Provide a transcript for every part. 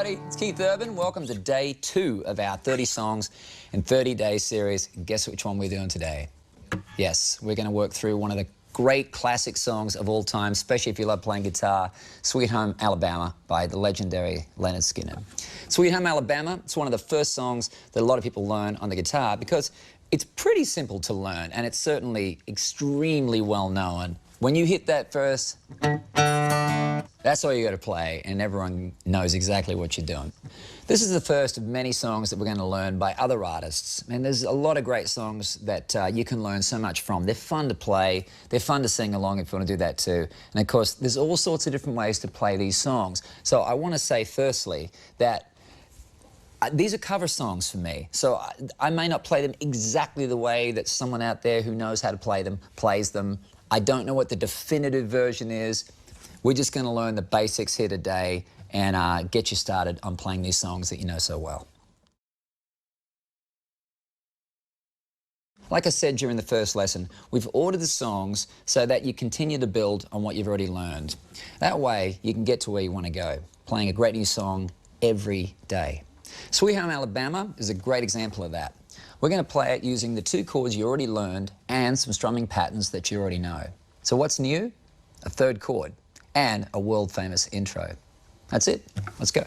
everybody. It's Keith Urban. Welcome to day 2 of our 30 Songs in 30 Days series. And guess which one we're doing today? Yes, we're going to work through one of the great classic songs of all time, especially if you love playing guitar, Sweet Home Alabama by the legendary Lynyrd Skynyrd. Sweet Home Alabama, it's one of the first songs that a lot of people learn on the guitar because it's pretty simple to learn and it's certainly extremely well known. When you hit that verse, that's all you got to play, and everyone knows exactly what you're doing. This is the first of many songs that we're going to learn by other artists, and there's a lot of great songs that you can learn so much from. They're fun to play, they're fun to sing along if you want to do that too. And of course, there's all sorts of different ways to play these songs. So I want to say firstly that these are cover songs for me, so I may not play them exactly the way that someone out there who knows how to play them plays them. I don't know what the definitive version is. We're just going to learn the basics here today and get you started on playing these songs that you know so well. Like I said during the first lesson, we've ordered the songs so that you continue to build on what you've already learned. That way, you can get to where you want to go, playing a great new song every day. Sweet Home Alabama is a great example of that. We're going to play it using the 2 chords you already learned and some strumming patterns that you already know. So what's new? A 3rd chord and a world-famous intro. That's it. Let's go.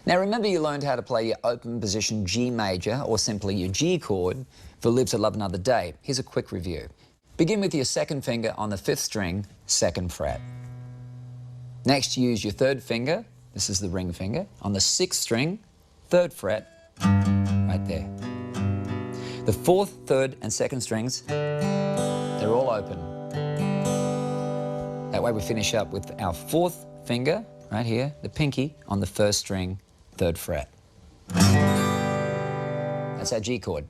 Now remember, you learned how to play your open position G major, or simply your G chord, for Live to Love Another Day. Here's a quick review. Begin with your 2nd finger on the 5th string, 2nd fret. Next, use your 3rd finger, this is the ring finger, on the 6th string, 3rd fret, right there. The 4th, 3rd, and 2nd strings, they're all open. That way we finish up with our 4th finger, right here, the pinky, on the 1st string, 3rd fret. That's our G chord.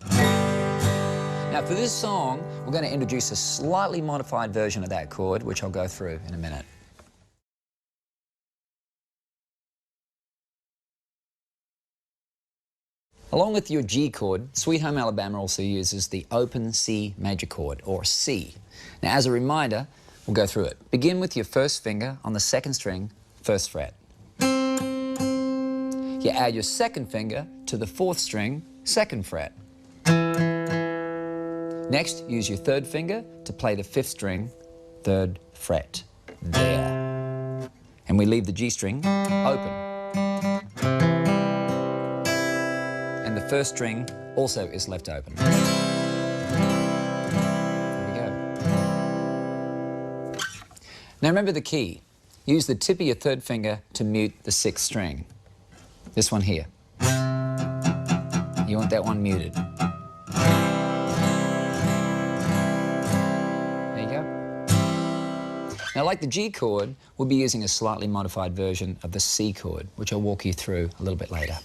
Now for this song, we're going to introduce a slightly modified version of that chord, which I'll go through in a minute. Along with your G chord, Sweet Home Alabama also uses the open C major chord, or C. Now, as a reminder, we'll go through it. Begin with your 1st finger on the 2nd string, 1st fret. You add your 2nd finger to the 4th string, 2nd fret. Next, use your 3rd finger to play the 5th string, 3rd fret. There. And we leave the G string open. And the 1st string also is left open. There we go. Now remember the key. Use the tip of your 3rd finger to mute the 6th string. This one here. You want that one muted. There you go. Now, like the G chord, we'll be using a slightly modified version of the C chord, which I'll walk you through a little bit later.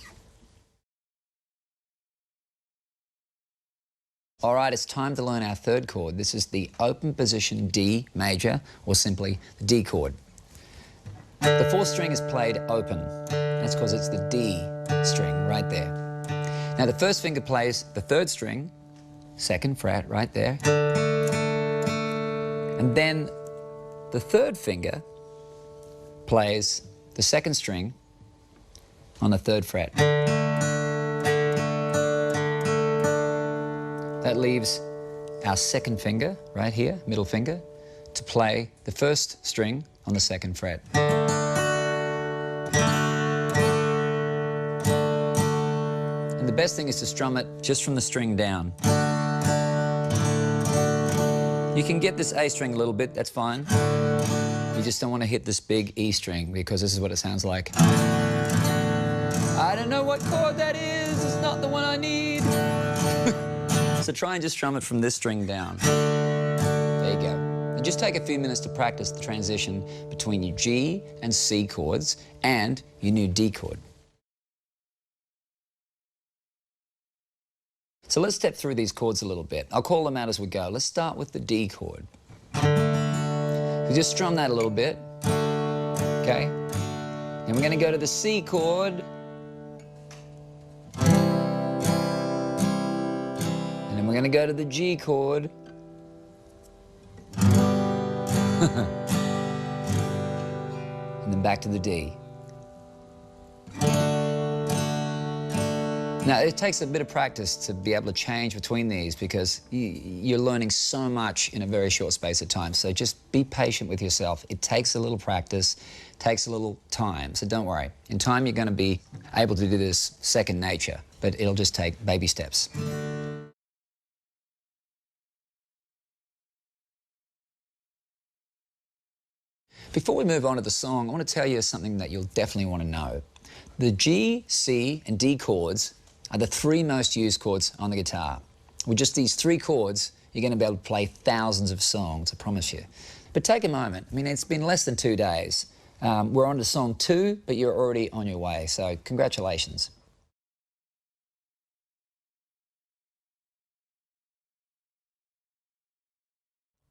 All right, it's time to learn our 3rd chord. This is the open position D major, or simply the D chord. The 4th string is played open. That's because it's the D string right there. Now the 1st finger plays the 3rd string, 2nd fret right there. And then the 3rd finger plays the 2nd string on the 3rd fret. That leaves our 2nd finger, right here, middle finger, to play the 1st string on the 2nd fret. And the best thing is to strum it just from the string down. You can get this A string a little bit, that's fine. You just don't want to hit this big E string, because this is what it sounds like. I don't know what chord that is, it's not the one I need. So try and just strum it from this string down. There you go. And just take a few minutes to practice the transition between your G and C chords and your new D chord. So let's step through these chords a little bit. I'll call them out as we go. Let's start with the D chord. So just strum that a little bit, okay? Then we're going to go to the C chord. And then we're going to go to the G chord. and back to the D. Now, it takes a bit of practice to be able to change between these because you're learning so much in a very short space of time. So just be patient with yourself. It takes a little practice, takes a little time, so don't worry. In time, you're going to be able to do this second nature, but it'll just take baby steps. Before we move on to the song, I want to tell you something that you'll definitely want to know. The G, C, and D chords are the three most used chords on the guitar. With just these three chords, you're going to be able to play thousands of songs, I promise you. But take a moment. I mean, it's been less than 2 days. We're on to song 2, but you're already on your way, so congratulations.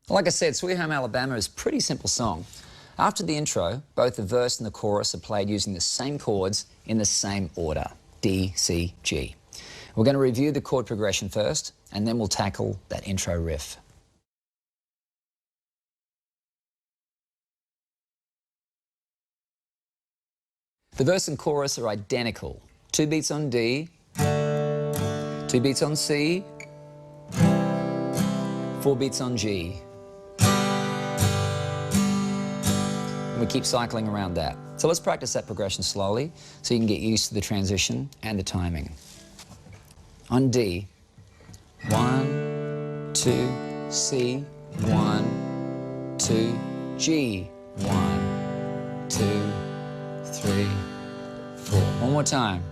Like I said, Sweet Home Alabama is a pretty simple song. After the intro, both the verse and the chorus are played using the same chords in the same order, D, C, G. We're going to review the chord progression first, and then we'll tackle that intro riff. The verse and chorus are identical. 2 beats on D, 2 beats on C, 4 beats on G. We keep cycling around that. So let's practice that progression slowly so you can get used to the transition and the timing. On D, 1, 2, C, 1, 2, G, 1, 2, 3, 4. One more time.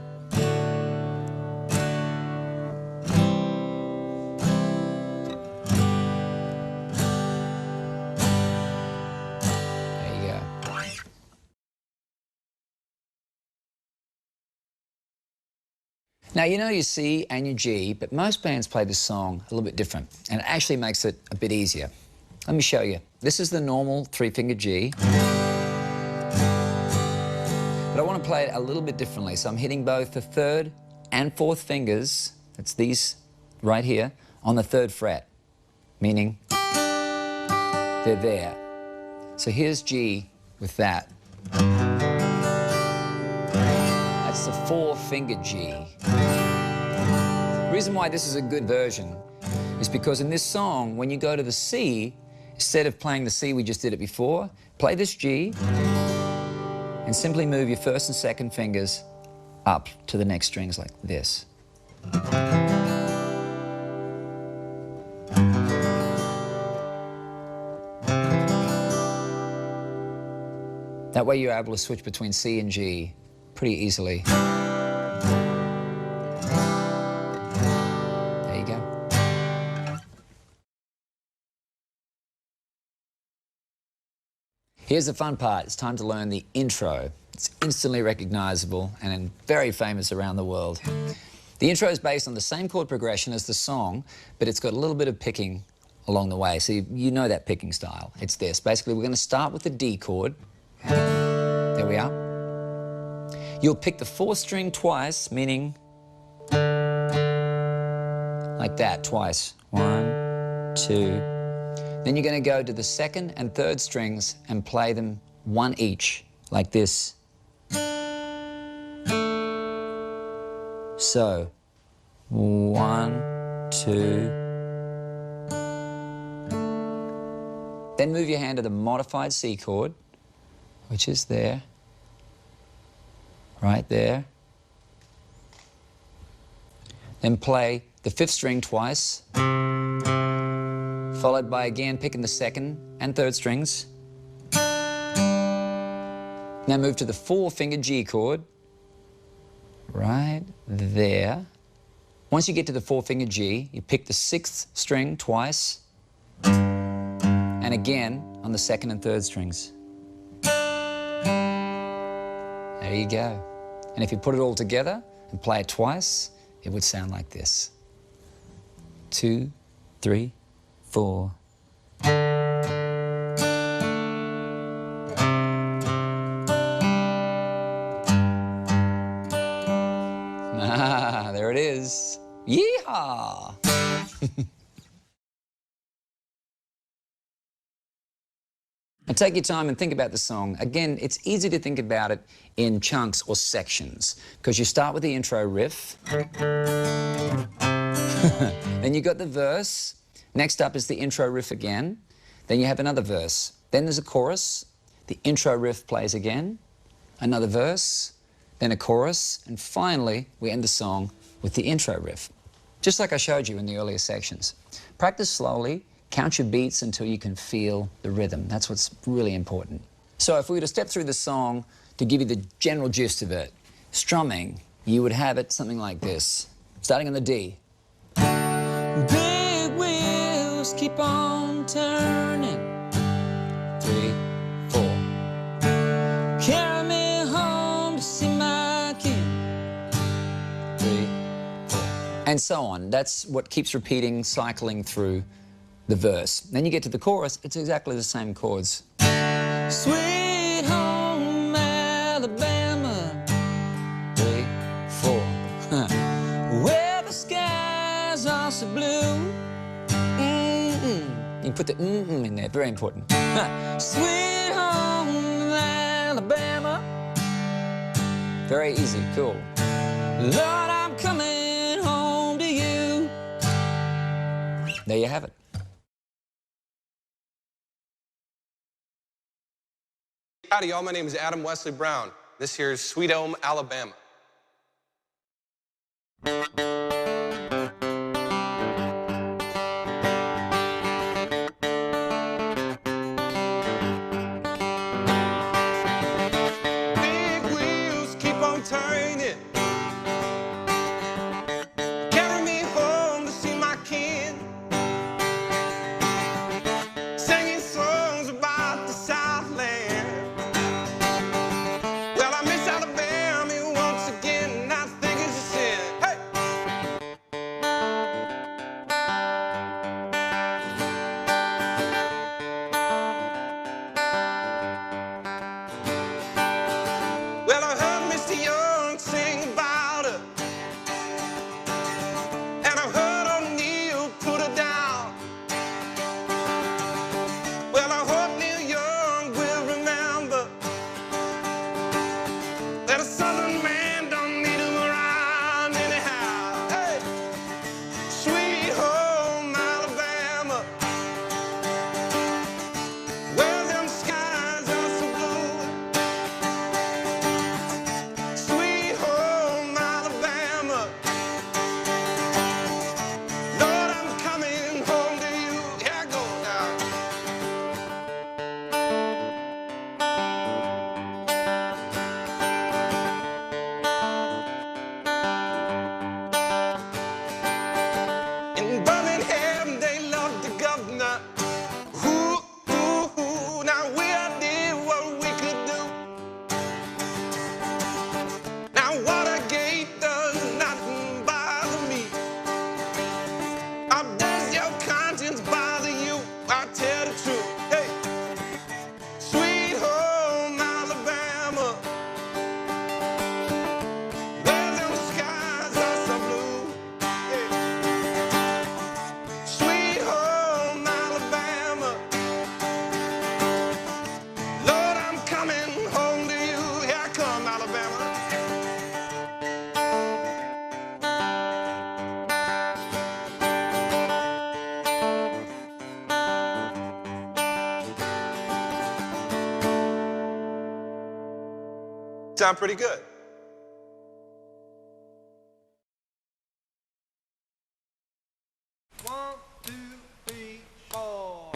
Now, you know your C and your G, but most bands play this song a little bit different, and it actually makes it a bit easier. Let me show you. This is the normal 3-finger G, but I want to play it a little bit differently, so I'm hitting both the 3rd and 4th fingers, that's these right here, on the 3rd fret, meaning they're there. So here's G with that. That's the 4-finger G. The reason why this is a good version is because in this song, when you go to the C, instead of playing the C we just did it before, play this G and simply move your 1st and 2nd fingers up to the next strings like this. That way you're able to switch between C and G pretty easily. There you go. Here's the fun part. It's time to learn the intro. It's instantly recognizable and very famous around the world. The intro is based on the same chord progression as the song, but it's got a little bit of picking along the way. So you know that picking style. It's this. Basically, we're going to start with the D chord. There we are. You'll pick the 4th string twice, meaning like that, twice. 1, 2. Then you're going to go to the 2nd and 3rd strings and play them 1 each, like this. So, 1, 2. Then move your hand to the modified C chord, which is there. Right there. Then play the 5th string twice, followed by again picking the 2nd and 3rd strings. Now move to the 4-finger G chord, right there. Once you get to the 4-finger G, you pick the 6th string twice, and again on the 2nd and 3rd strings. There you go. And if you put it all together and play it twice, it would sound like this. 2, 3, 4. Ah, there it is. Yeehaw! Now take your time and think about the song. Again, it's easy to think about it in chunks or sections, because you start with the intro riff, then you got the verse, next up is the intro riff again, then you have another verse, then there's a chorus, the intro riff plays again, another verse, then a chorus, and finally we end the song with the intro riff, just like I showed you in the earlier sections. Practice slowly, count your beats until you can feel the rhythm. That's what's really important. So if we were to step through the song to give you the general gist of it, strumming, you would have it something like this, starting on the D. Big wheels keep on turning. 3, 4. Carry me home to see my king. 3, 4. And so on. That's what keeps repeating, cycling through the verse. Then you get to the chorus, it's exactly the same chords. Sweet home Alabama. 3, 4. Where the skies are so blue. You put the in there, very important. Sweet home Alabama. Very easy, cool. Lord, I'm coming home to you. There you have it. Howdy, y'all. My name is Adam Wesley Brown. This here is Sweet Home, Alabama. Big wheels keep on turning. Carry me home to see my kin. Singing songs about the Southland. Well, I miss Alabama once again. I think it's a sin. Hey! Well, I heard Mr. Young sing about her, and I heard O'Neill put her down. Well, I hope Neil Young will remember that a Southern man don't need him around anyhow. Hey! Sweet home Alabama, where them skies are so blue. Sweet home Alabama, Lord, I'm coming home to you. Here I go now. In Birmingham, they love the governor. Ooh, ooh, ooh. Now we did what we could do. Now Watergate does nothing bother me. Or does your conscience bother you? I'll tell the truth. Hey, sweet home Alabama, where them skies are so blue. Hey. Sweet home Alabama, Lord, I'm coming home to you. Here I come, Alabama. Sound pretty good. One, two, three, four.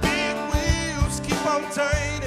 Big wheels keep on turning.